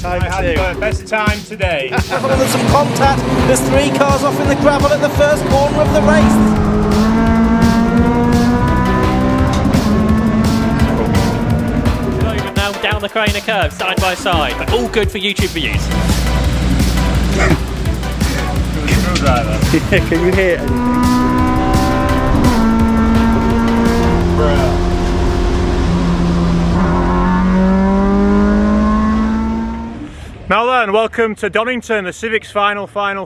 Best time today. There's some contact. There's 3 cars off in the gravel at the first corner of the race. Not even now down the Craner curve, side by side, but all good for YouTube views. Screwdriver. Yeah, can you hear it? Now then, welcome to Donington, the Civic's final race.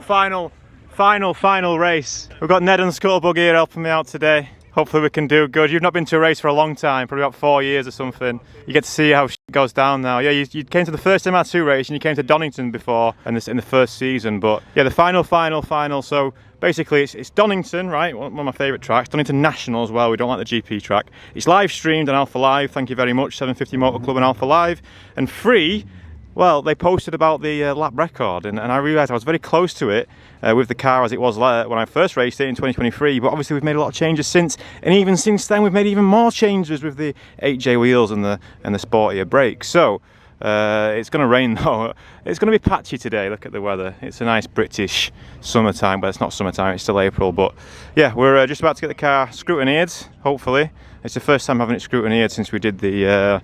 We've got Ned and Scuttlebug here helping me out today. Hopefully we can do good. You've not been to a race for a long time, probably about 4 years or something. You get to see how shit goes down now. Yeah, you came to the first MR2 race and you came to Donington before in the first season, but yeah, the final. So basically it's Donington, right? One of my favourite tracks. Donington National as well, we don't like the GP track. It's live streamed on Alpha Live, thank you very much, 750 Motor Club and Alpha Live. And free, well, they posted about the lap record, and I realised I was very close to it with the car as it was when I first raced it in 2023, but obviously we've made a lot of changes since, and even since then we've made even more changes with the 8J wheels and the sportier brakes. So it's going to rain though. It's going to be patchy today. Look at the weather. It's a nice British summertime, but it's not summertime, it's still April. But yeah, we're just about to get the car scrutineered, hopefully. It's the first time having it scrutineered since we did the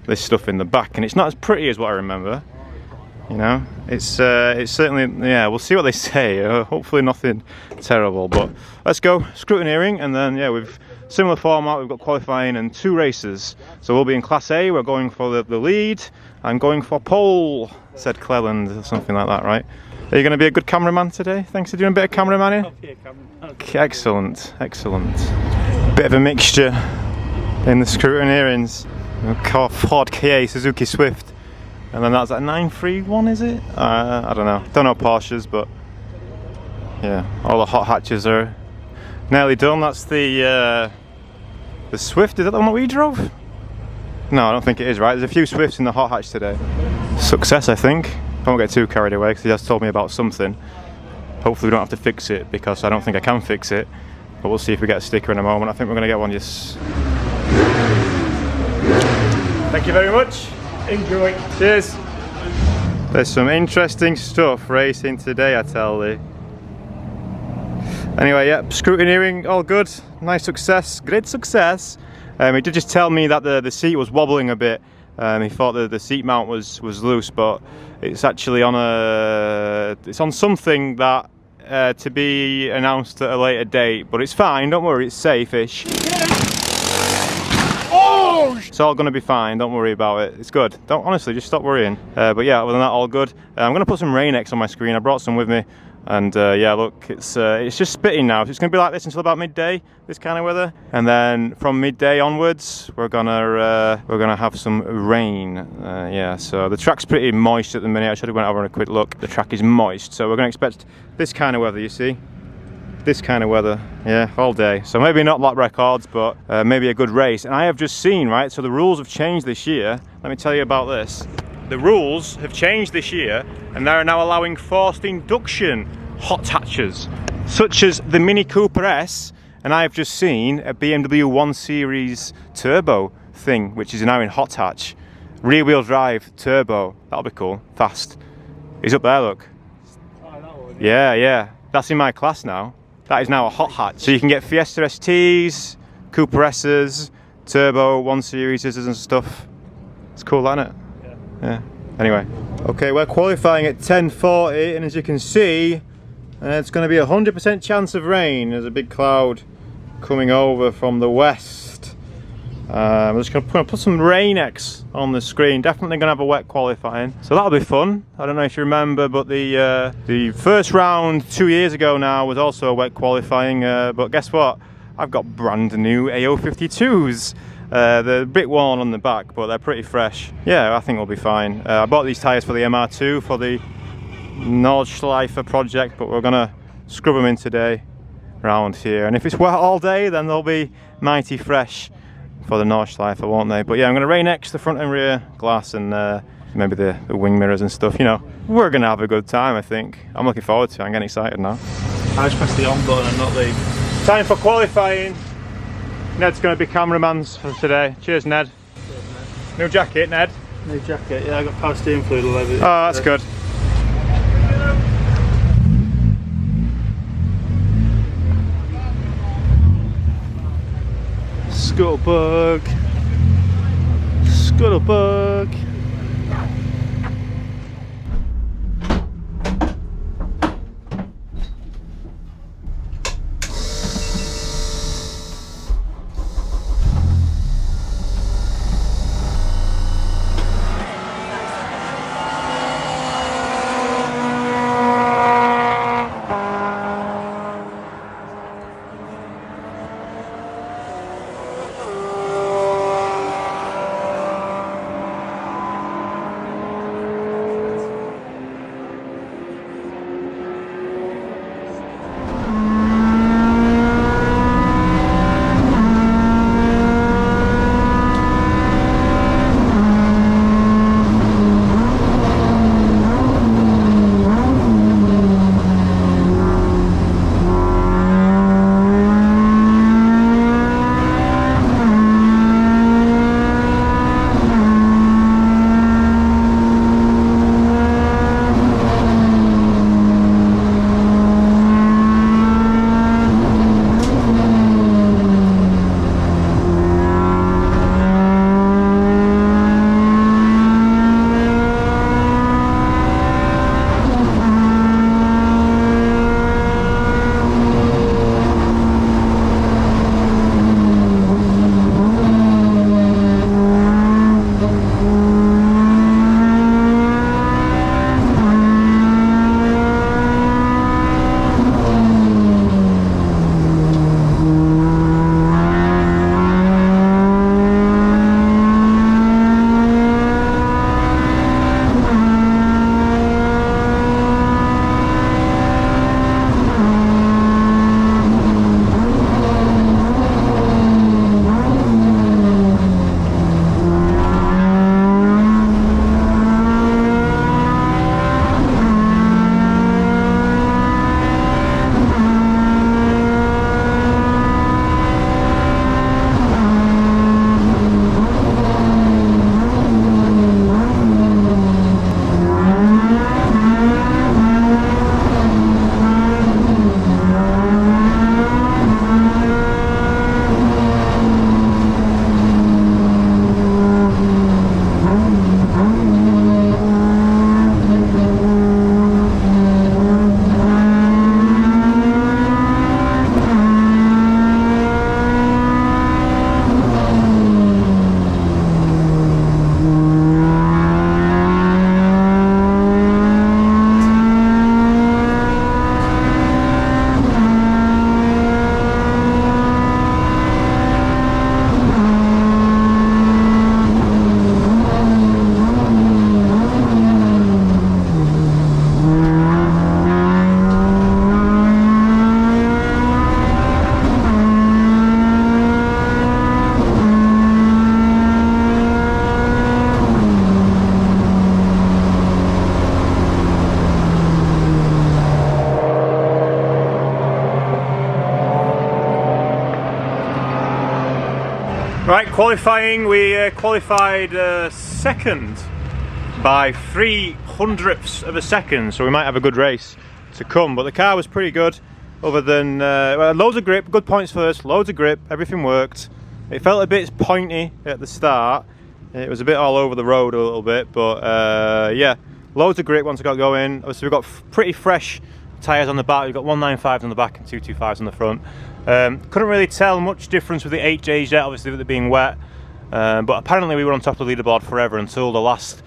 this stuff in the back, and it's not as pretty as what I remember. You know, it's certainly, yeah, we'll see what they say. Hopefully nothing terrible, but let's go scrutineering, and then yeah, we've similar format. We've got qualifying and 2 races, so we'll be in Class A. We're going for the lead. I'm going for pole, said Cleland, or something like that, right? Are you going to be a good cameraman today? Thanks for doing a bit of cameraman here. I'll be a cameraman. Excellent. Bit of a mixture in the scrutineerings. Ford Ka, Suzuki Swift, and then that's a 931, is it? I don't know Porsches, but yeah, all the hot hatches are nearly done. That's the Swift. Is that the one that we drove? No, I don't think it is, right? There's a few Swifts in the hot hatch today. Success, I think. I won't get too carried away because he has told me about something. Hopefully we don't have to fix it, because I don't think I can fix it, but we'll see if we get a sticker in a moment. I think we're going to get one, yes. Thank you very much. Enjoy. Cheers. There's some interesting stuff racing today, I tell you. Anyway, yeah, scrutineering, all good. Nice success, great success. He did just tell me that the seat was wobbling a bit. He thought that the seat mount was loose, but it's actually on something that to be announced at a later date. But it's fine. Don't worry, it's safe-ish. It's all going to be fine, don't worry about it. It's good. Don't, honestly, just stop worrying. But yeah, other than that, all good. I'm going to put some Rain-X on my screen. I brought some with me. And yeah, look, it's just spitting now. It's going to be like this until about midday, this kind of weather. And then from midday onwards, we're gonna have some rain. Yeah, so the track's pretty moist at the minute. I should have went over and a quick look. The track is moist, so we're going to expect this kind of weather, you see. This kind of weather, yeah, all day. So maybe not lap records, but maybe a good race. And I have just seen, right, so the rules have changed this year. Let me tell you about this. The rules have changed this year, and they're now allowing forced induction hot hatches, such as the Mini Cooper S, and I have just seen a BMW 1 Series turbo thing, which is now in hot hatch. Rear wheel drive turbo, that'll be cool, fast. He's up there, look. Oh, that one, yeah, that's in my class now. That is now a hot hatch. So you can get Fiesta STs, Cooper S's, turbo 1 Series and stuff. It's cool, isn't it? Yeah. Anyway, okay, we're qualifying at 10:40, and as you can see, it's going to be 100% chance of rain. There's a big cloud coming over from the west. I'm just going to put some Rain-X on the screen. Definitely going to have a wet qualifying, so that'll be fun. I don't know if you remember, but the first round 2 years ago now was also a wet qualifying. But guess what? I've got brand new AO52s. They're a bit worn on the back, but they're pretty fresh. Yeah, I think we'll be fine. I bought these tyres for the MR2 for the Nordschleife project, but we're gonna scrub them in today around here. And if it's wet all day, then they'll be mighty fresh for the Nordschleife, won't they? But yeah, I'm gonna Rain-X the front and rear glass, and maybe the wing mirrors and stuff. You know, we're gonna have a good time, I think. I'm looking forward to it. I'm getting excited now. I just pressed the on button and not the... Time for qualifying. Ned's going to be cameraman for today. Cheers, Ned. Cheers, New jacket, Ned. New jacket, yeah, I got power steering fluid all over it. Oh, that's good. Scuttlebug. Scuttlebug. Right, qualifying, we qualified second by 3/100ths of a second, so we might have a good race to come, but the car was pretty good, other than well, loads of grip, good points first, loads of grip, everything worked. It felt a bit pointy at the start, it was a bit all over the road a little bit, but yeah, loads of grip once I got going. Obviously we've got pretty fresh tyres on the back, we've got 195s on the back and 225s on the front. Couldn't really tell much difference with the 8Js yet, obviously with it being wet, but apparently we were on top of the leaderboard forever until the last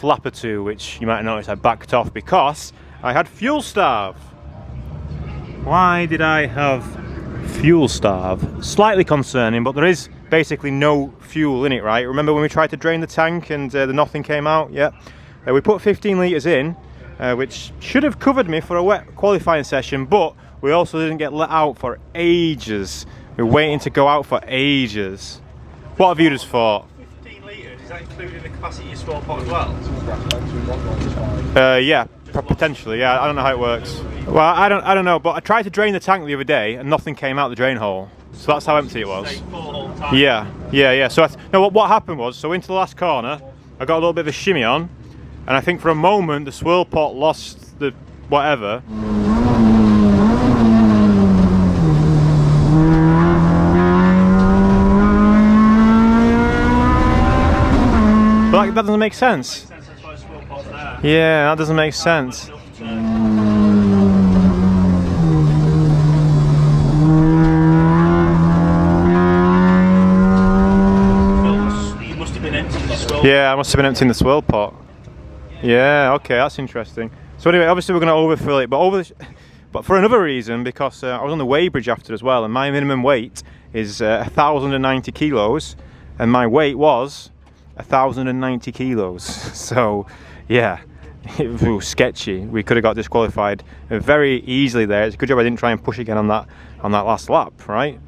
lap or two, which you might notice I backed off because I had fuel starve. Why did I have fuel starve? Slightly concerning, but there is basically no fuel in it, right? Remember when we tried to drain the tank and the nothing came out? Yeah. We put 15 litres in, which should have covered me for a wet qualifying session, but we also didn't get let out for ages. We were waiting to go out for ages. What have you just thought? 15 litres, is that including the capacity you swap pot as well? Yeah, potentially. Yeah, I don't know how it works. Well, I don't know, but I tried to drain the tank the other day and nothing came out the drain hole. So that's how empty it was. Say 4 whole time. Yeah. So no, what happened was, so into the last corner, I got a little bit of a shimmy on, and I think for a moment the swirl pot lost the whatever. But that doesn't make sense. Yeah, that doesn't make sense. Yeah, I must have been emptying the swirl pot. Yeah, okay, that's interesting. So anyway, obviously we're going to overfill it, but for another reason, because I was on the weighbridge after as well, and my minimum weight is 1,090 kilos, and my weight was 1,090 kilos. So yeah, it was sketchy. We could have got disqualified very easily there. It's a good job I didn't try and push again on that last lap, right?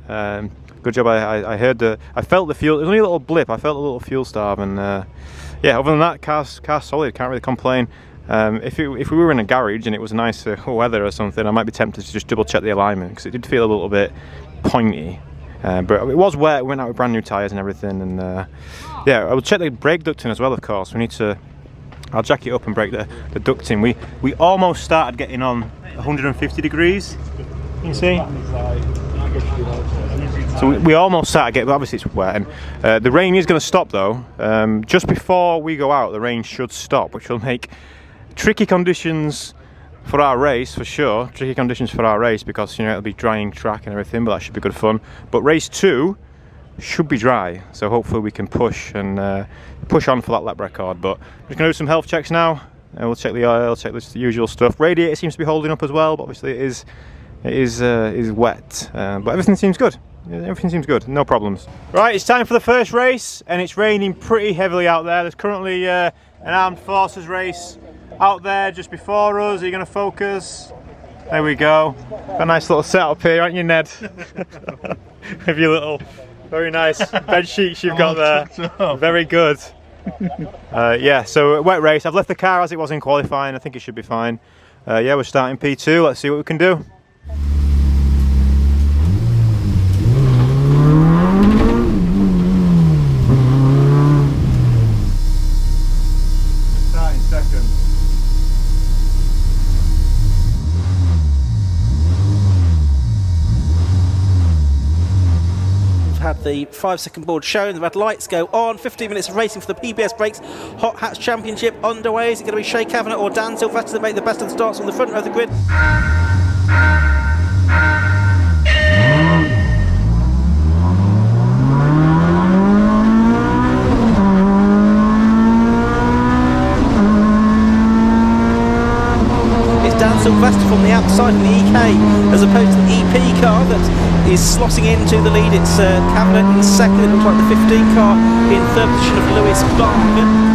Good job. I felt the fuel. It was only a little blip. I felt a little fuel starve, and yeah. Other than that, car's solid. Can't really complain. If we were in a garage and it was nice weather or something, I might be tempted to just double check the alignment, because it did feel a little bit pointy. But it was wet. We went out with brand new tyres and everything, and yeah, I will check the brake ducting as well. Of course, we need to. I'll jack it up and break the ducting. We almost started getting on 150 degrees. You see. So we almost started getting, but obviously it's wet, and the rain is going to stop though. Just before we go out, the rain should stop, which will make tricky conditions for our race, for sure. Tricky conditions for our race, because it'll be drying track and everything, but that should be good fun. But race 2 should be dry, so hopefully we can push and push on for that lap record. But we're just going to do some health checks now. We'll check the oil, check the usual stuff. Radiator seems to be holding up as well, but obviously it is wet, but everything seems good. Everything seems good, no problems. Right, it's time for the first race, and it's raining pretty heavily out there. There's currently an armed forces race out there just before us. Are you going to focus? There we go. Got a nice little setup here, aren't you, Ned? With your little, very nice bed sheets you've got there. Very good. Yeah, so a wet race. I've left the car as it was in qualifying. I think it should be fine. Yeah, we're starting P2. Let's see what we can do. Starting second. Had the 5-second board shown, the red lights go on, 15 minutes of racing for the PBS Brakes Hot Hats Championship underway. Is it going to be Shea Kavanagh or Dan Sylvester to make the best of the starts on the front row of the grid? Sylvester from the outside in the EK, as opposed to the EP car that is slotting into the lead. It's Kavanagh in second. It looks like the 15 car in third position of Lewis Barker.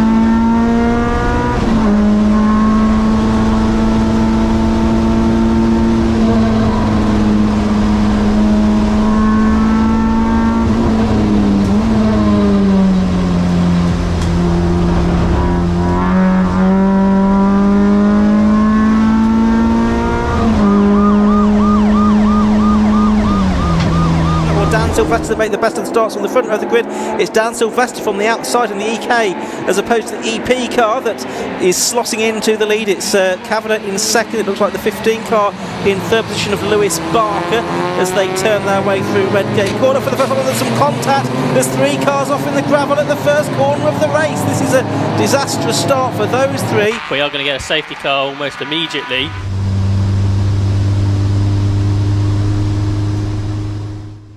Sylvester to make the best of the starts on the front row of the grid. It's Dan Sylvester from the outside in the EK, as opposed to the EP car that is slotting into the lead. It's Kavanagh in second. It looks like the 15 car in third position of Lewis Barker as they turn their way through Redgate Corner. For the first time, there's some contact. There's 3 cars off in the gravel at the first corner of the race. This is a disastrous start for those 3. We are going to get a safety car almost immediately.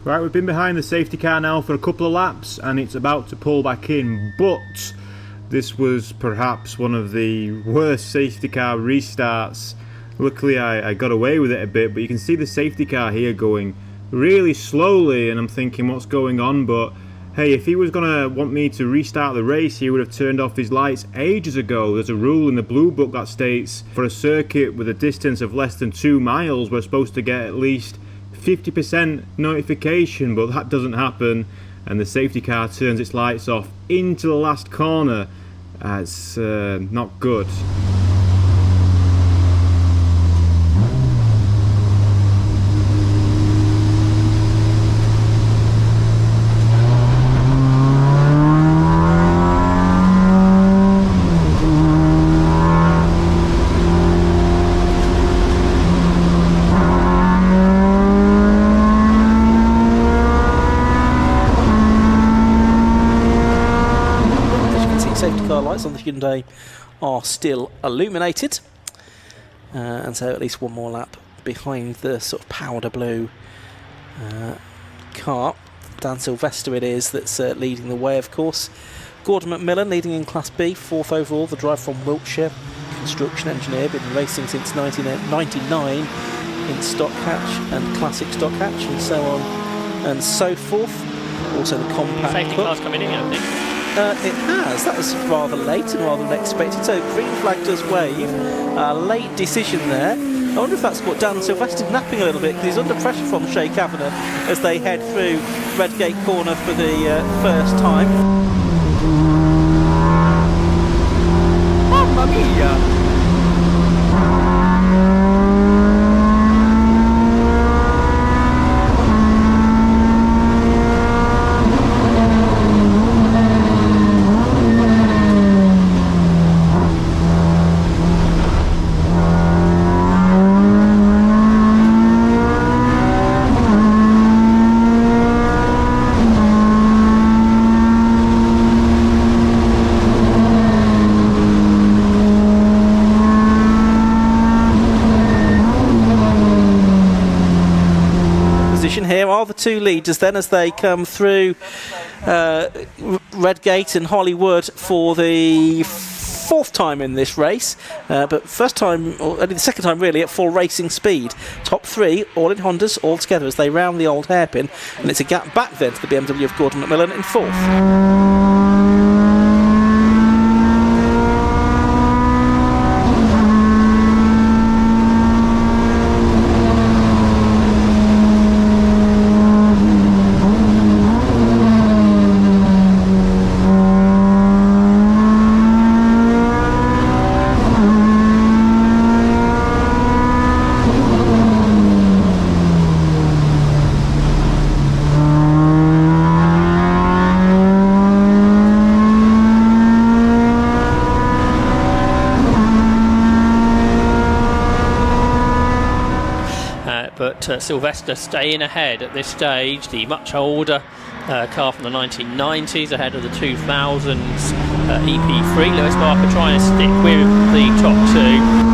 Right, we've been behind the safety car now for a couple of laps, and it's about to pull back in, but this was perhaps one of the worst safety car restarts. Luckily I got away with it a bit, but you can see the safety car here going really slowly, and I'm thinking what's going on. But hey, if he was gonna want me to restart the race, he would have turned off his lights ages ago. There's a rule in the blue book that states for a circuit with a distance of less than 2 miles, we're supposed to get at least 50% notification, but that doesn't happen, and the safety car turns its lights off into the last corner. It's not good. today are still illuminated. And so at least one more lap behind the sort of powder blue car. Dan Sylvester it is that's leading the way, of course. Gordon McMillan leading in Class B, 4th overall, the driver from Wiltshire, construction engineer, been racing since 1999 in stock hatch and classic stock hatch and so on and so forth. Also the compact Safety club. car's coming in, I think. It has. That was rather late and rather unexpected. So green flag does wave. Late decision there. I wonder if that's what Dan Sylvester's napping a little bit because he's under pressure from Shea Kavanagh as they head through Redgate Corner for the first time. Mamma mia! Here are the two leaders then as they come through Redgate and Hollywood for the 4th time in this race, but first time, or only the 2nd time really, at full racing speed. Top 3 all in Hondas all together as they round the old hairpin, and it's a gap back then to the BMW of Gordon McMillan in 4th. But Sylvester staying ahead at this stage, the much older car from the 1990s ahead of the 2000s EP3. Lewis Barker trying to stick with the top 2.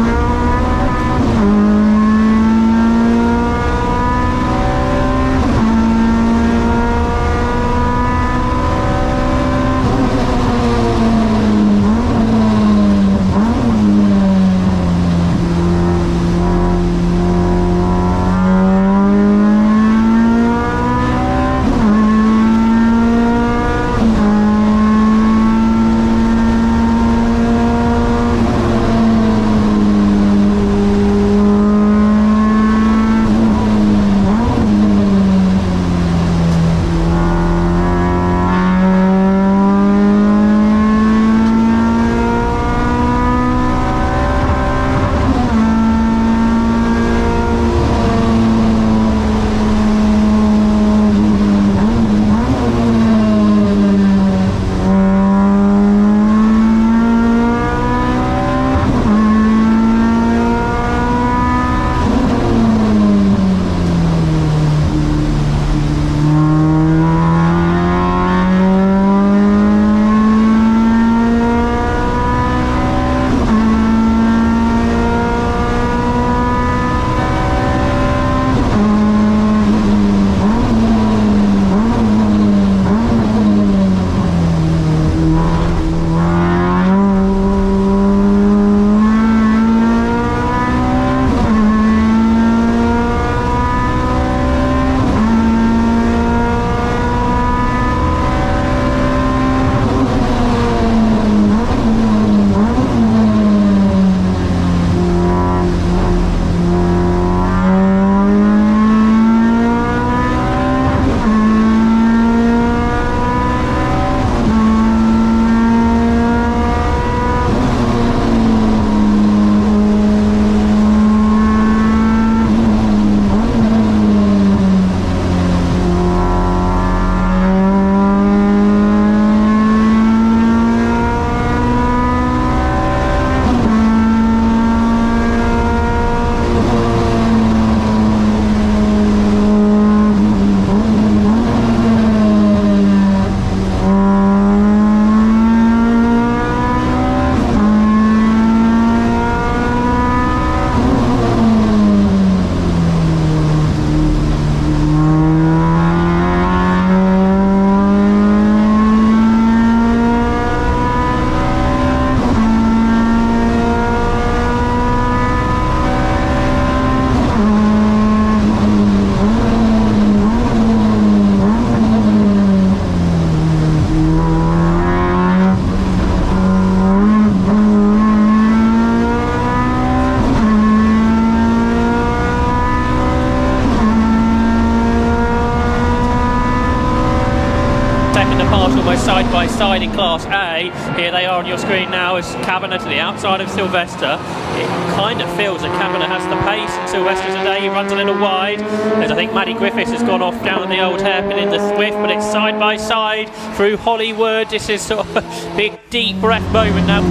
by side in Class A. Here they are on your screen now as Kavanagh to the outside of Sylvester. It kind of feels that Kavanagh has the pace and Sylvester today he runs a little wide, as I think Maddie Griffiths has gone off down at the old hairpin in the Swift, but it's side by side through Hollywood. This is sort of a big deep breath moment now.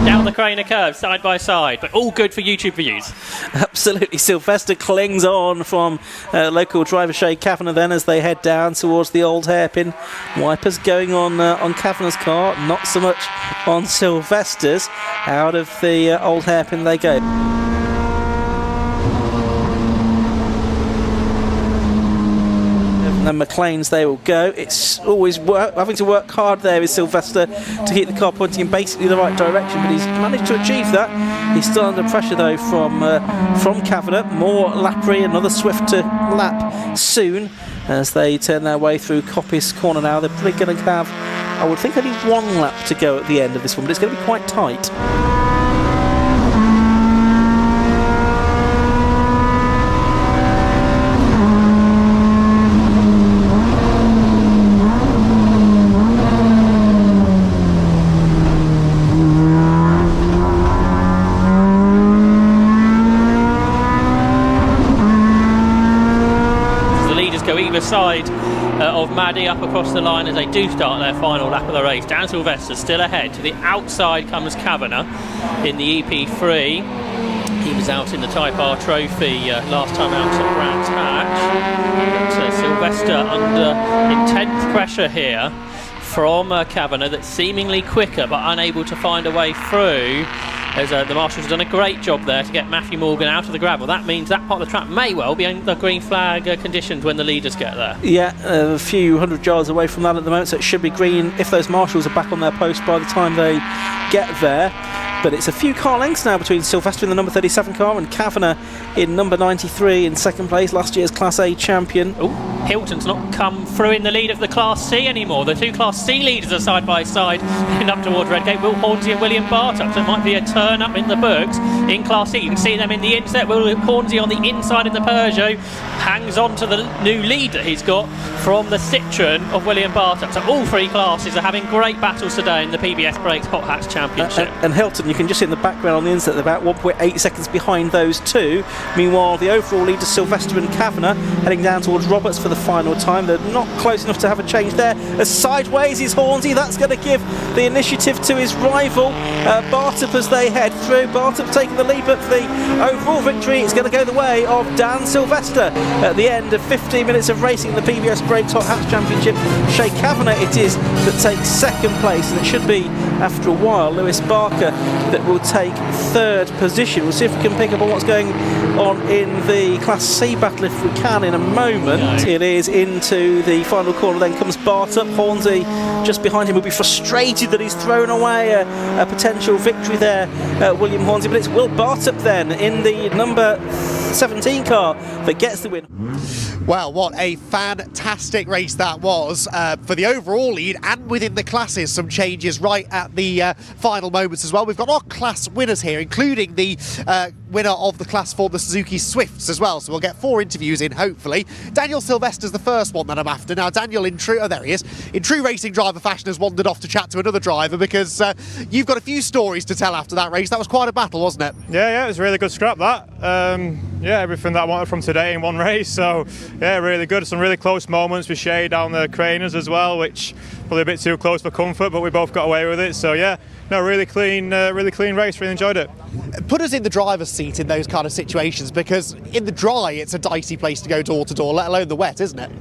Down the Craner curve, side by side, but all good for YouTube views. Absolutely. Sylvester clings on from local driver Shay Kavanagh then as they head down towards the old hairpin. Wipers going on Kavanagh's car, not so much on Sylvester's. Out of the old hairpin they go. And McLean's they will go. It's always having to work hard there with Sylvester to keep the car pointing in basically the right direction, but he's managed to achieve that. He's still under pressure though from Kavanagh. More lappery, another Swift to lap soon as they turn their way through Coppice Corner now. They're probably going to have, I would think, only one lap to go at the end of this one, but it's going to be quite tight. Go either side of Maddie up across the line as they do start their final lap of the race. Dan Sylvester still ahead. To the outside comes Kavanagh in the EP3. He was out in the Type R Trophy last time out at Brands Hatch. But Sylvester under intense pressure here from Kavanagh, that's seemingly quicker but unable to find a way through. As the marshals have done a great job there to get Matthew Morgan out of the gravel. That means that part of the track may well be in the green flag conditions when the leaders get there. Yeah, a few hundred yards away from that at the moment, so it should be green if those marshals are back on their post by the time they get there. But it's a few car lengths now between Sylvester in the number 37 car and Kavanagh in number 93 in second place, last year's Class A champion. Oh, Hilton's not come through in the lead of the Class C anymore. The two Class C leaders are side by side and up towards Redgate. Will Hornsey and William Bartup. So it might be a turn up in the books in Class C. You can see them in the inset. Will Hornsey on the inside in the Peugeot hangs on to the new lead that he's got from the Citroen of William Bartup. So all three classes are having great battles today in the PBS Brakes Hot Hats Championship. And Hilton, you can just see in the background on the inset, about 1.8 seconds behind those two. Meanwhile, the overall leaders Sylvester and Kavanagh heading down towards Roberts for the final time. They're not close enough to have a change there. As sideways is Hornsey, that's going to give the initiative to his rival Bartup as they head through. Bartup taking the lead, but for the overall victory it's going to go the way of Dan Sylvester at the end of 15 minutes of racing in the PBS Brakes Hot Hats Championship. Shay Kavanagh it is that takes second place, and it should be after a while Lewis Barker that will take third position. We'll see if we can pick up on what's going on in the Class C battle if we can in a moment. It is into the final corner, then comes Bartup. Hornsey just behind him will be frustrated that he's thrown away a potential victory there, William Hornsey, but it's Will Bartup then in the number 17 car that gets the win. Well, what a fantastic race that was for the overall lead and within the classes. Some changes right at the final moments as well. We've got our class winners here, including the winner of the class for the Suzuki Swifts as well. So we'll get 4 interviews in, hopefully. Daniel Sylvester's the first one that I'm after. Now, Daniel, in true racing driver fashion, has wandered off to chat to another driver because you've got a few stories to tell after that race. That was quite a battle, wasn't it? Yeah, it was a really good scrap, that. Yeah, everything that I wanted from today in one race. So, yeah, really good. Some really close moments with Shay down the Craners as well, which probably a bit too close for comfort, but we both got away with it. So, yeah, no, really clean race. Really enjoyed it. Put us in the driver's seat in those kind of situations, because in the dry, it's a dicey place to go door to door, let alone the wet, isn't it?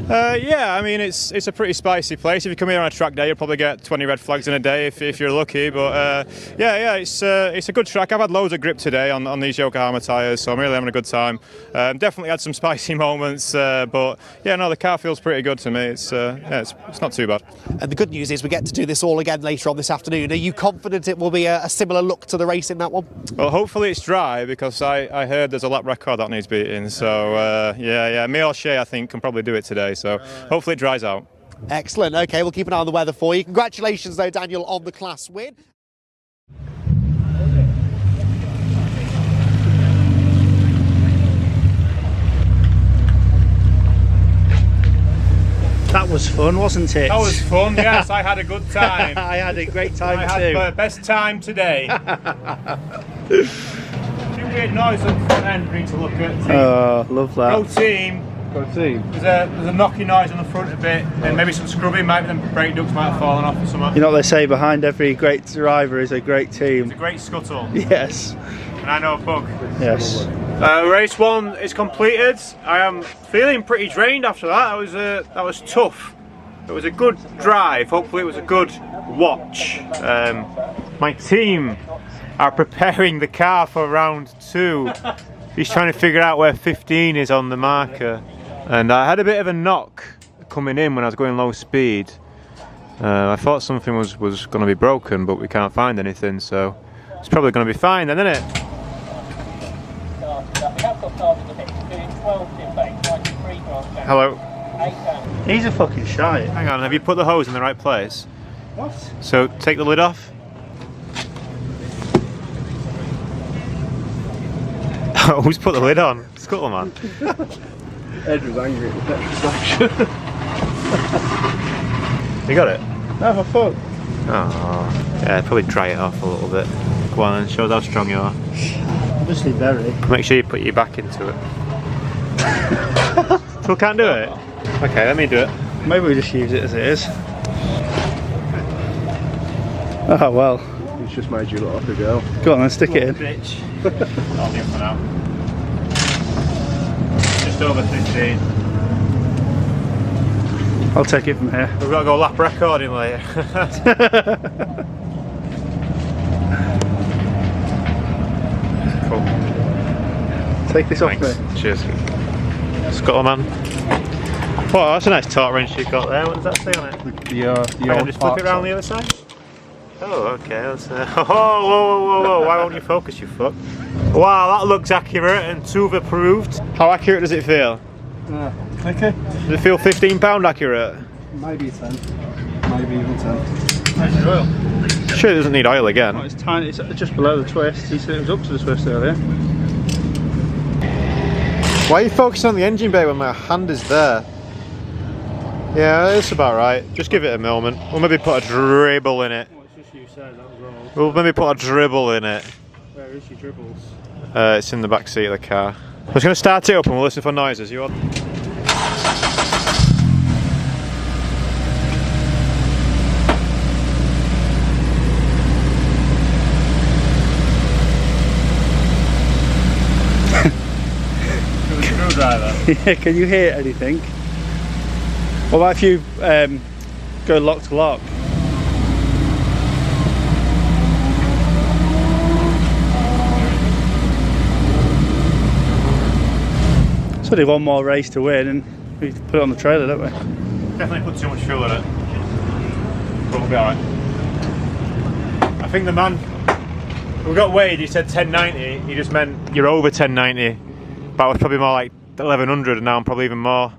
Yeah, I mean, it's a pretty spicy place. If you come here on a track day, you'll probably get 20 red flags in a day if you're lucky. But yeah, it's a good track. I've had loads of grip today on these Yokohama tyres, so I'm really having a good time. Definitely had some spicy moments, but yeah, no, the car feels pretty good to me. It's not too bad. And the good news is we get to do this all again later on this afternoon. Are you confident it will be a similar look to the race in that one? Well, hopefully it's dry, because I heard there's a lap record that needs beating. So yeah, me or Shay, I think, can probably do it today. So hopefully it dries out. Excellent. Okay, we'll keep an eye on the weather for you. Congratulations, though, Daniel, on the class win. was fun, wasn't it? That was fun, yes, I had a good time. I had a great time I too. had the best time today. Few weird noise up front end we need to look at. Oh, love that. Go team. Go team. There's a knocking noise on the front a bit, and maybe some scrubbing, maybe the brake ducts might have fallen off or something. You know what they say, behind every great driver is a great It's team. a great scuttle. Yes. And I know a bug. Yes. Race 1 is completed. I am feeling pretty drained after that. That was tough. It was a good drive. Hopefully it was a good watch. My team are preparing the car for round 2. He's trying to figure out where 15 is on the marker. And I had a bit of a knock coming in when I was going low speed. I thought something was going to be broken, but we can't find anything, so it's probably going to be fine then, isn't it? Hello. He's a fucking shite. Hang on, have you put the hose in the right place? What? So take the lid off. Who's put the lid on? Scuttle man. Ed was angry at the petrol station. You got it? No, for fuck. Oh, yeah, probably dry it off a little bit. Go on and show us how strong you are. Obviously very. Make sure you put your back into it. Still can't do it? Okay, let me do it. Maybe we just use it as it is. Oh well. He's just made you look like a girl. Go on then, stick it in. Bitch. I'll do it for now. Just over 15. I'll take it from here. We've got to go lap recording later. Cool. Take this off Thanks. me. Cheers. Scuttle man. Oh, that's a nice torque wrench you got there. What does that say on it? The Hang on, just flip it around the other side. Oh, okay. That's, oh, whoa. Why won't you focus, you fuck? Wow, that looks accurate and Tuva approved. How accurate does it feel? clicker. Does it feel £15 accurate? Maybe 10. Maybe even 10. How's your oil? Sure, it doesn't need oil again. Oh, it's tiny. It's just below the twist. He said it was up to the twist earlier. Why are you focusing on the engine bay when my hand is there? Yeah, it's about right. Just give it a moment. We'll maybe put a dribble in it. Well, it's just you said that was wrong. We'll maybe put a dribble in it. Where is your dribbles? It's in the back seat of the car. I'm just going to start it up and we'll listen for noises. You want? Screwdriver. Yeah, can you hear anything? What about if you go lock to lock? It's only one more race to win and we put it on the trailer, don't we? Definitely put too much fuel in it. But we'll be alright. I think the man we got weighed, he said 1090. He just meant you're over 1090. But I was probably more like 1100 and now I'm probably even more.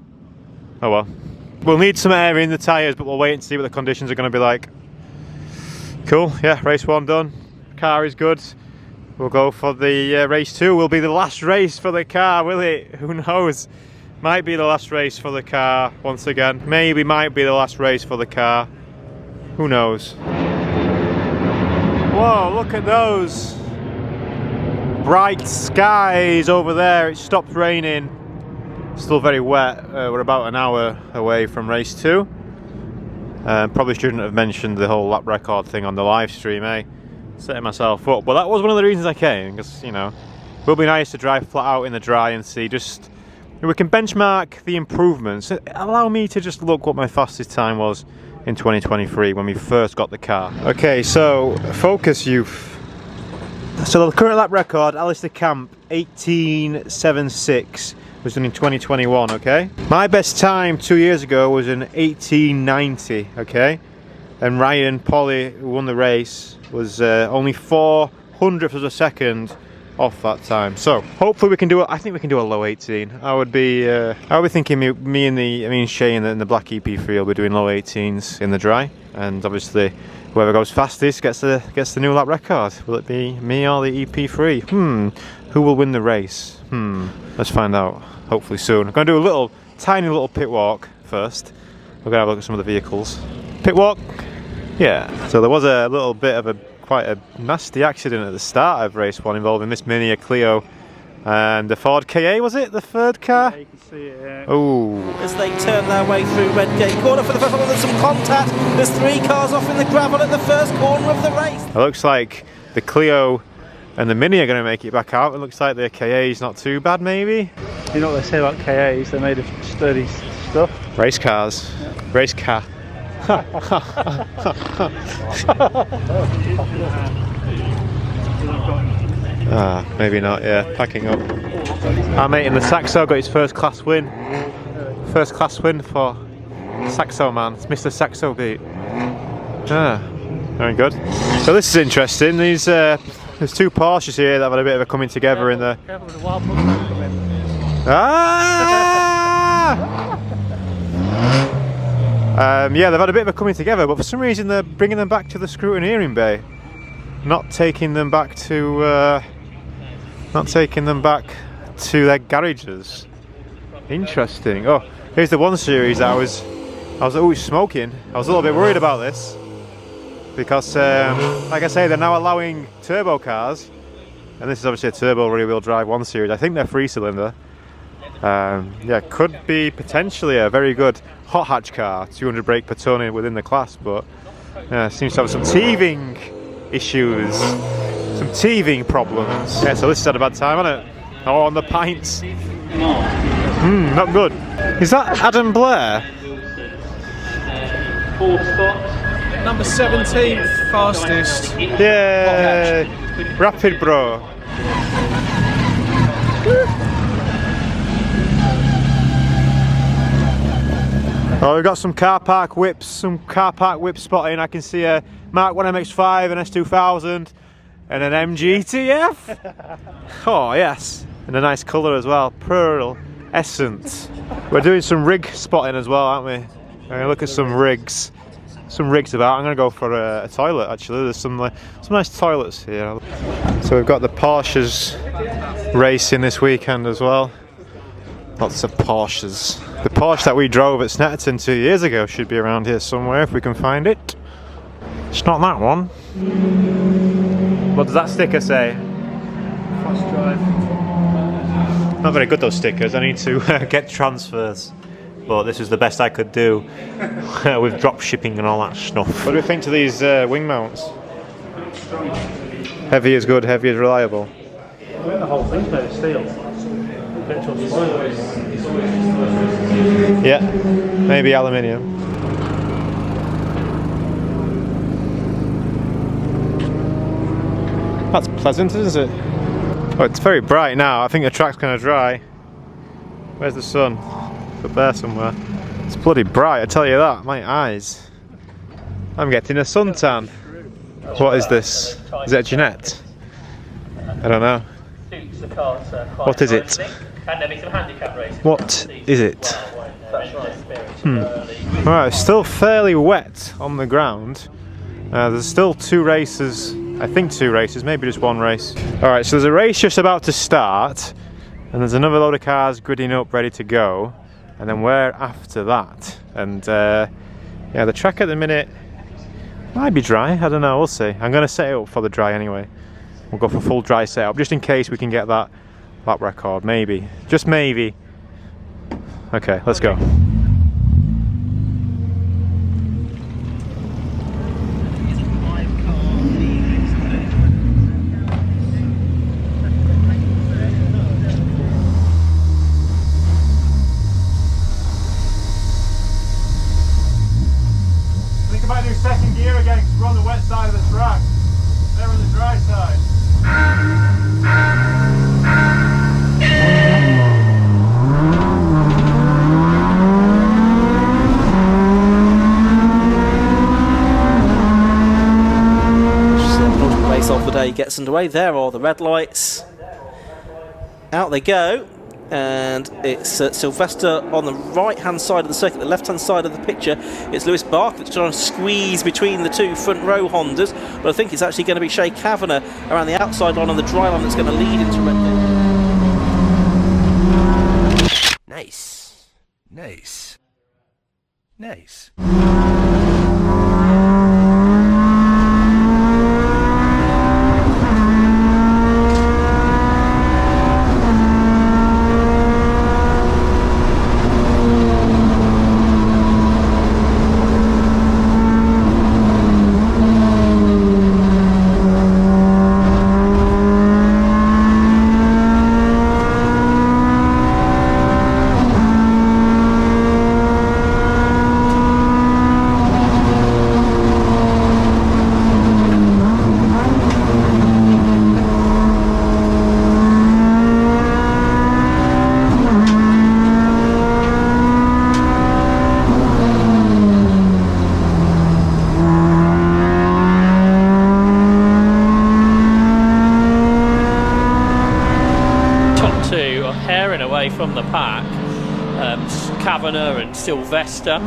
Oh well. We'll need some air in the tyres, but we'll wait and see what the conditions are going to be like. Cool, yeah, race 1 done. Car is good. We'll go for the race 2. Will be the last race for the car, will it? Who knows? Might be the last race for the car once again. Maybe might be the last race for the car. Who knows? Whoa, look at those bright skies over there. It stopped raining. Still very wet. We're about an hour away from race 2. Probably shouldn't have mentioned the whole lap record thing on the live stream, eh? Setting myself up. But that was one of the reasons I came, because, you know, it will be nice to drive flat out in the dry and see just... We can benchmark the improvements. Allow me to just look what my fastest time was in 2023 when we first got the car. Okay, so focus, youth. So the current lap record, Alistair Camp, 18.76. was done in 2021, okay? My best time 2 years ago was in 1890, okay? And Ryan Polly, who won the race, was only 400th of a second off that time. So hopefully we can do it. I think we can do a low 18. I would be thinking me and Shane in the black EP3 will be doing low 18s in the dry, and obviously whoever goes fastest gets the new lap record. Will it be me or the EP3? Who will win the race? Let's find out. Hopefully soon. I'm going to do a tiny little pit walk first, We're going to have a look at some of the vehicles. Pit walk. Yeah. So there was a little bit of quite a nasty accident at the start of race 1 involving this Mini, a Clio, and the Ford KA, was it? The third car? Yeah, you can see it, yeah. Oh. As they turn their way through Redgate Corner for the first one, there's some contact. There's 3 cars off in the gravel at the first corner of the race. It looks like the Clio and the Mini are going to make it back out. It looks like the KA is not too bad, maybe. You know what they say about KAs? They're made of sturdy stuff. Race cars. Yeah. Race car. Maybe not, yeah, packing up. Our mate in the Saxo got his first class win. First class win for Saxo man. It's Mr. Saxo beat. Very good. So this is interesting. These there's 2 Porsches here that have had a bit of a coming together in the... Careful with the wild Mustang coming. Yeah, they've had a bit of a coming together, but for some reason they're bringing them back to the scrutineering bay, not taking them back to their garages. Interesting. Oh, here's the 1 Series. I was always smoking. I was a little bit worried about this because, like I say, they're now allowing turbo cars, and this is obviously a turbo rear-wheel drive 1 Series. I think they're 3-cylinder. Yeah, could be potentially a very good hot hatch car, 200 brake per tonne within the class, but seems to have some teething issues, some teething problems. Yeah, so this is at a bad time, isn't it? Oh, on the pints. Not good. Is that Adam Blair? Number 17, fastest. Yeah, rapid bro. Oh, we've got some car park whips spotting. I can see a Mark 1 MX-5, an S2000, and an MGTF. Oh yes, and a nice colour as well, pearl essence. We're doing some rig spotting as well, aren't we? We're gonna look at some rigs about. I'm gonna go for a toilet actually. There's some nice toilets here. So we've got the Porsches racing this weekend as well. Lots of Porsches. The Porsche that we drove at Snetterton 2 years ago should be around here somewhere if we can find it. It's not that one. What does that sticker say? Fast drive. Not very good, those stickers. I need to get transfers. But this is the best I could do with drop shipping and all that stuff. What do we think to these wing mounts? Heavy is good, heavy is reliable. I think the whole thing's made of steel. Yeah, maybe aluminium. That's pleasant, isn't it? Oh, it's very bright now. I think the track's going to dry. Where's the sun? It's up there somewhere. It's bloody bright, I tell you that. My eyes. I'm getting a suntan. What is this? Is it a Jeanette? I don't know. What is it? What is it? Right, it's still fairly wet on the ground. There's still 2 races, I think 2 races, maybe just 1 race. Alright, so there's a race just about to start, and there's another load of cars gridding up ready to go, and then we're after that. And yeah, the track at the minute might be dry, I don't know, we'll see. I'm going to set it up for the dry anyway. We'll go for full dry setup, just in case we can get that lap record, maybe. Just maybe. Okay, let's go. Think about doing second gear again because we're on the wet side of the track. They're on the dry side. Race of the day gets underway. There are the red lights. Out they go. And it's Sylvester on the right-hand side of the circuit, the left-hand side of the picture. It's Lewis Barker that's trying to squeeze between the 2 front row Hondas, but I think it's actually going to be Shea Kavanagh around the outside line on the dry line that's going to lead into Redgate. Nice. Nice. From the pack, Kavanagh and Sylvester.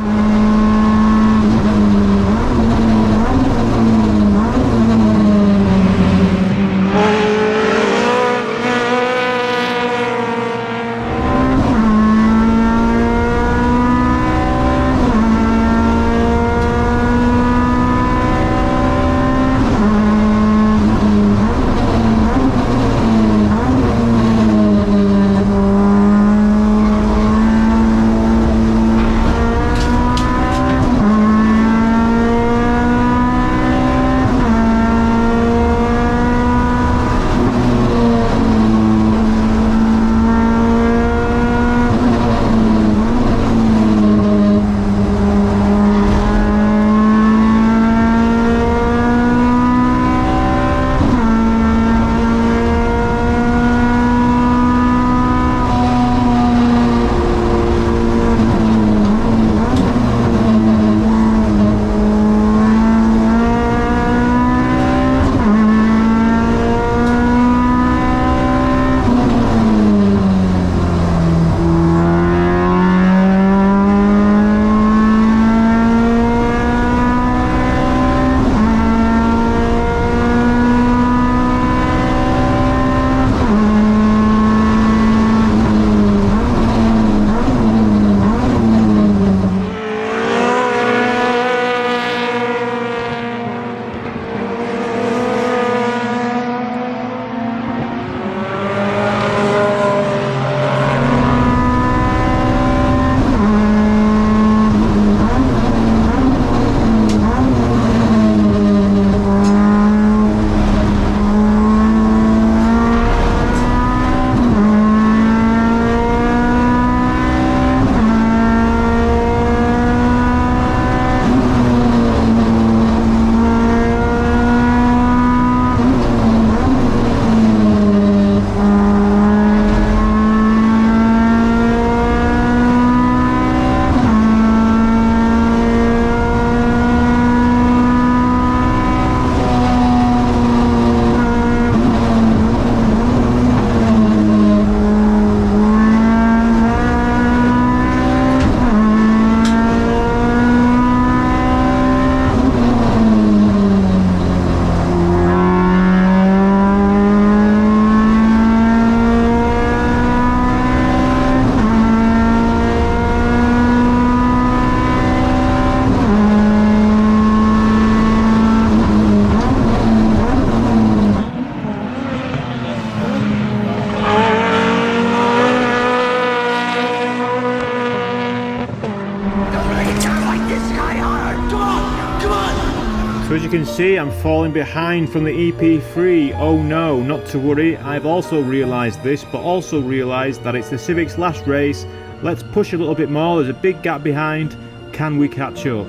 So as you can see, I'm falling behind from the EP3. Oh no, not to worry. I've also realised this, but also realised that it's the Civic's last race. Let's push a little bit more. There's a big gap behind. Can we catch up?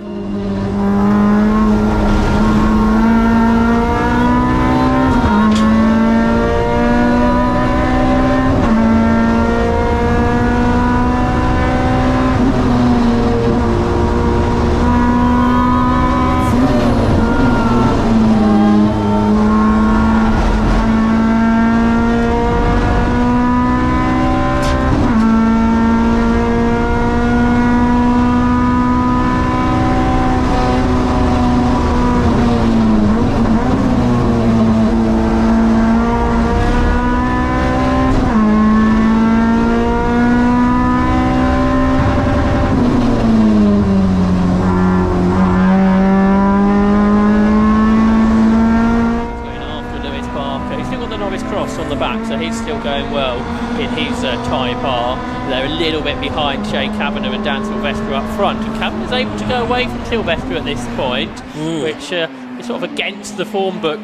a little bit behind Shea Kavanagh and Dan Sylvester up front, and Kavanagh's able to go away from Sylvester at this point, which is sort of against the form book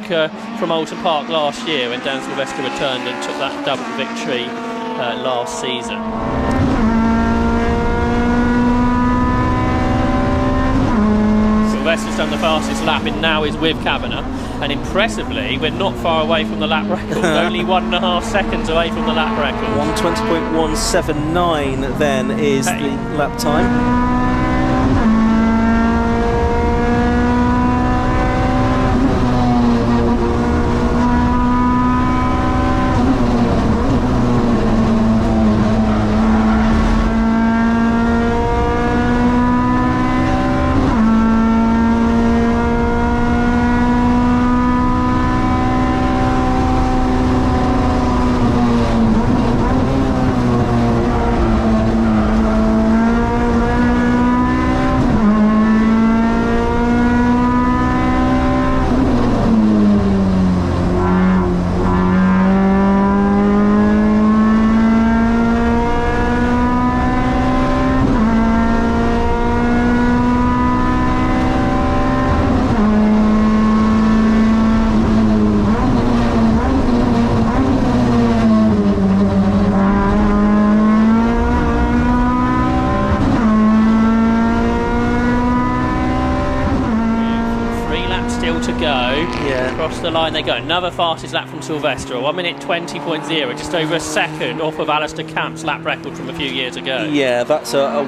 from Alton Park last year when Dan Sylvester returned and took that double victory last season. Sylvester's done the fastest lap and now is with Kavanagh, and impressively we're not far away from the lap record, only 1.5 seconds away from the lap record. 1:20.179 then is the lap time. Across the line they go. Another fastest lap from Sylvester, 1:20.0, just over a second off of Alistair Camp's lap record from a few years ago. Yeah, that's a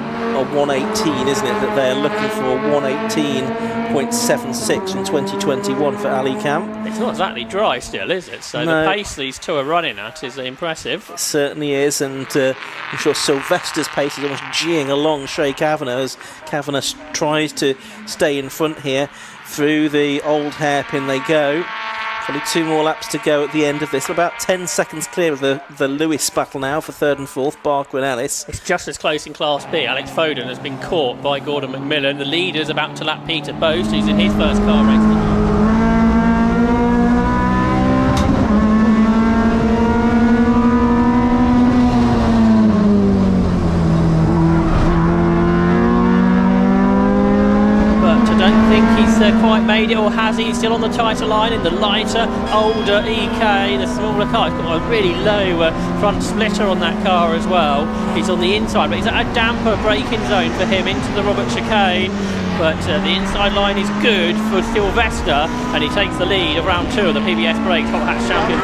1:18, isn't it? That they're looking for a 1:18.76 in 2021 for Ali Camp. It's not exactly dry still, is it? So no. The pace these two are running at is impressive. It certainly is, and I'm sure Sylvester's pace is almost geeing along Shea Kavanagh as Kavanagh tries to stay in front here. Through the old hairpin they go. Probably 2 more laps to go at the end of this. About 10 seconds clear of the Lewis battle now for 3rd and 4th, Barker and Ellis. It's just as close in Class B. Alex Foden has been caught by Gordon McMillan. The leader's about to lap Peter Boast, who's in his first car race. Quite made it, or has he? He's still on the tighter line in the lighter, older EK, the smaller car. He's got a really low front splitter on that car as well. He's on the inside, but he's at a damper braking zone for him into the Robert chicane. But the inside line is good for Sylvester, and he takes the lead of round 2 of the PBS Brakes Hot Hats Champion.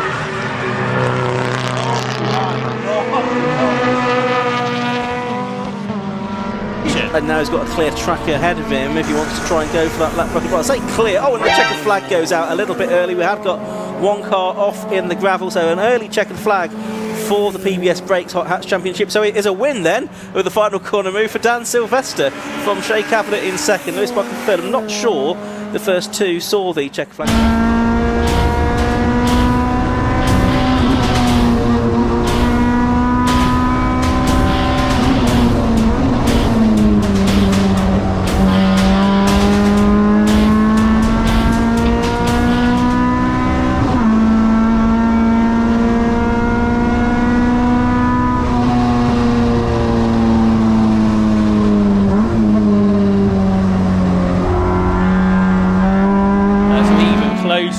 And now he's got a clear track ahead of him if he wants to try and go for that lap record. Well, I say clear. Oh, and the checkered flag goes out a little bit early. We have got one car off in the gravel, so an early checkered flag for the PBS Brakes Hot Hats Championship. So it is a win then with the final corner move for Dan Sylvester from Shea Kavanagh in 2nd, Lewis Barker in 3rd. I'm not sure the first 2 saw the checkered flag.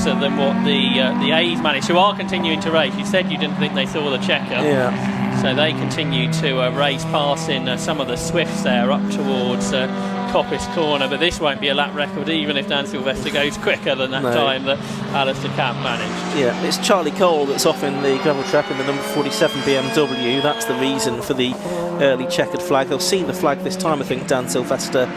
Than what the A's managed, who are continuing to race. You said you didn't think they saw the checker. Yeah. So they continue to race passing some of the Swifts there up towards Coppice Corner, but this won't be a lap record even if Dan Sylvester goes quicker than that time that Alistair Camp managed. Yeah, it's Charlie Cole that's off in the gravel trap in the number 47 BMW. That's the reason for the early checkered flag. They'll see the flag this time, I think, Dan Sylvester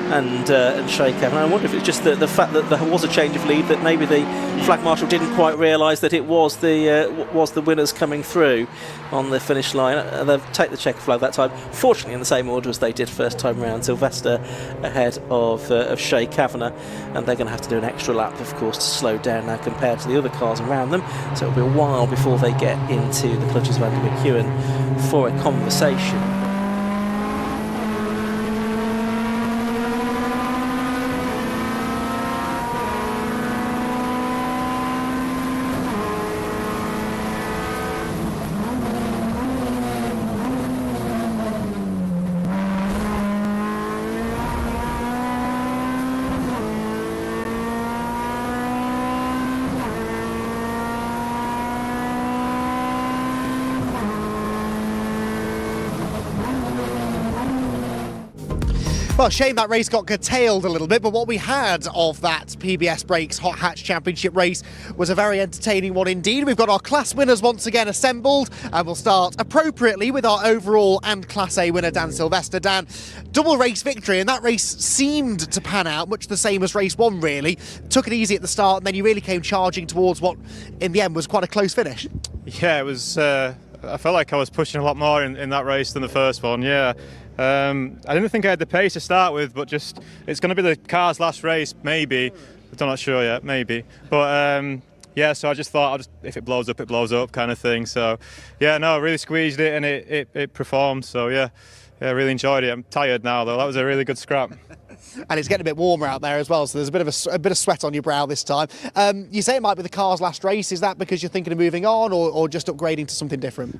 and Shea Kavanagh. I wonder if it's just the fact that there was a change of lead, that maybe the flag marshal didn't quite realise that it was the winners coming through on the finish line. They'll take the checker flag that time, fortunately in the same order as they did first time round. Sylvester ahead of Shea Kavanagh, and they're going to have to do an extra lap, of course, to slow down now compared to the other cars around them, so it'll be a while before they get into the clutches of Andy McEwen for a conversation. Well, shame that race got curtailed a little bit, but what we had of that PBS Brakes Hot Hatch Championship race was a very entertaining one indeed. We've got our class winners once again assembled, and we'll start appropriately with our overall and Class A winner, Dan Sylvester. Dan, double race victory, and that race seemed to pan out much the same as race one, really. Took it easy at the start, and then you really came charging towards what, in the end, was quite a close finish. Yeah, it was. I felt like I was pushing a lot more in that race than the first one, yeah. I didn't think I had the pace to start with, but just it's going to be the car's last race, maybe. I'm not sure yet, maybe. But yeah, so I just thought if it blows up, it blows up kind of thing. So yeah, no, I really squeezed it and it performed. So yeah, I really enjoyed it. I'm tired now though. That was a really good scrap. And it's getting a bit warmer out there as well, so there's a bit of sweat on your brow this time. You say it might be the car's last race. Is that because you're thinking of moving on, or just upgrading to something different?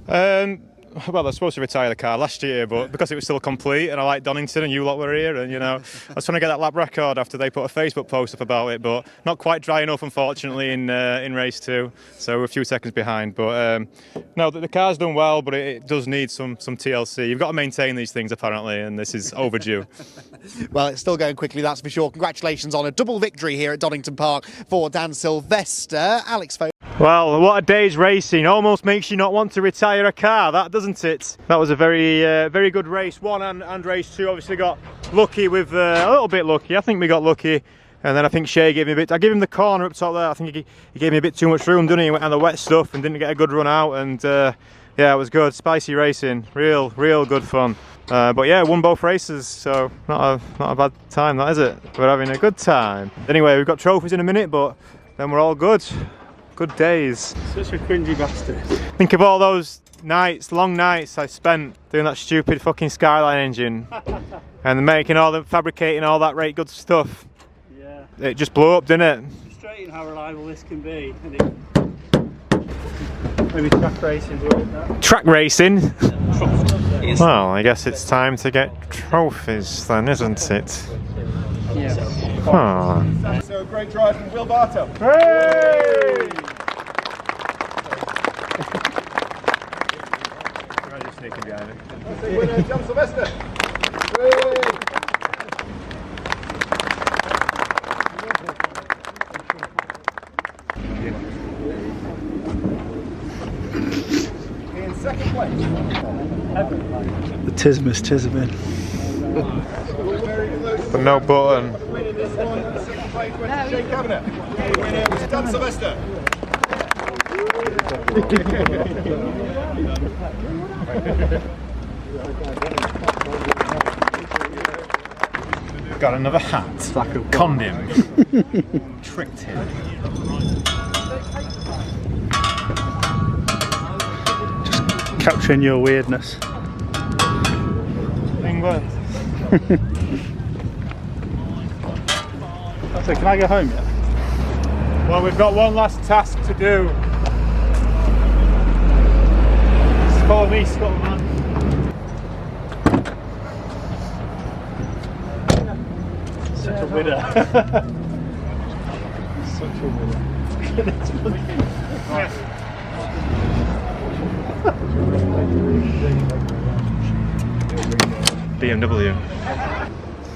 Well, I was supposed to retire the car last year, but because it was still complete and I like Donington and you lot were here, and you know, I was trying to get that lap record after they put a Facebook post up about it, but not quite dry enough, unfortunately, in race 2, so we're a few seconds behind. But no, the car's done well, but it does need some TLC. You've got to maintain these things apparently, and this is overdue. Well, it's still going quickly, that's for sure. Congratulations on a double victory here at Donington Park for Dan Sylvester. Alex Fowler. Well, what a day's racing. Almost makes you not want to retire a car, that doesn't it? That was a very good race 1 and race 2. Obviously got lucky with a little bit lucky. I think we got lucky, and then I think Shay gave me a bit. I gave him the corner up top there. I think he gave me a bit too much room, didn't he? He went on the wet stuff and didn't get a good run out. And yeah, it was good. Spicy racing, real good fun. But yeah, won both races, so not a bad time, that is it? We're having a good time. Anyway, we've got trophies in a minute, but then we're all good. Good days. Such a cringy bastard. Think of all those nights, long nights I spent doing that stupid fucking Skyline engine and fabricating all that right good stuff. Yeah. It just blew up, didn't it? It's frustrating how reliable this can be. Maybe track racing doing that. Track racing? Well, I guess it's time to get trophies then, isn't it? Yeah. Oh. So great drive from Will Bartow. Hey! I'm just sneaking behind it. Winner, Dan Sylvester. In second place. The Tisbin. But no button. Winning this one, second place went to Shane Kavanagh. Winner was Dan Sylvester. Got another hat. Conned him. Tricked him. Just capturing your weirdness. England. So can I go home yet? Well, we've got one last task to do. Follow me, Scotland. Such a winner. Such a winner. BMW.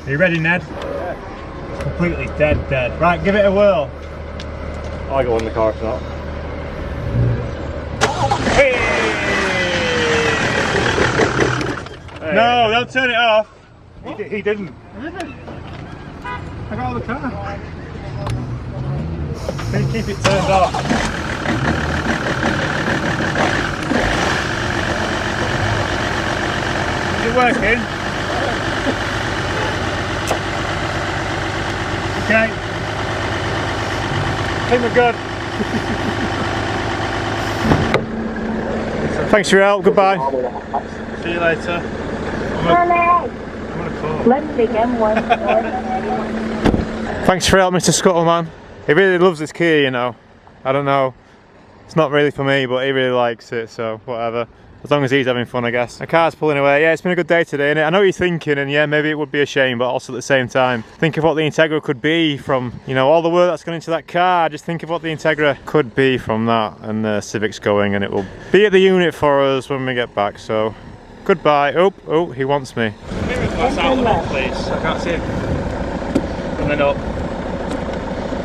Are you ready, Ned? It's completely dead. Right, give it a whirl. I go in the car for that. Hey! No, don't turn it off. He didn't. I got out of the car. Please keep it turned off. Is it working? Okay. I think we're good. Thanks for your help. Goodbye. See you later. Let's begin one. Thanks for your help, Mr. Scuttleman. He really loves this key, you know. I don't know. It's not really for me, but he really likes it, so whatever. As long as he's having fun, I guess. The car's pulling away. Yeah, it's been a good day today, innit? I know what you're thinking, and yeah, maybe it would be a shame, but also at the same time, think of what the Integra could be from, you know, all the work that's gone into that car. Just think of what the Integra could be from that, and the Civic's going, and it will be at the unit for us when we get back, so goodbye. Oh, he wants me. That's out of it, please. I can't see him. And then up.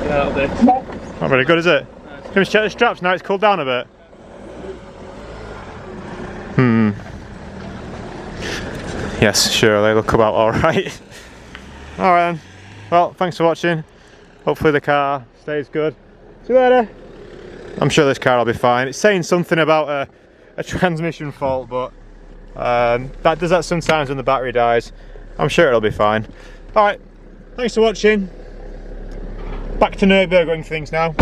Yeah, that'll do. Not very good, is it? Can we check the straps now? It's cooled down a bit. Yes, sure, they look about alright. Alright then. Well, thanks for watching. Hopefully the car stays good. See you later. I'm sure this car will be fine. It's saying something about a transmission fault, but that does that sometimes when the battery dies. I'm sure it'll be fine. Alright, thanks for watching. Back to Nürburgring things now.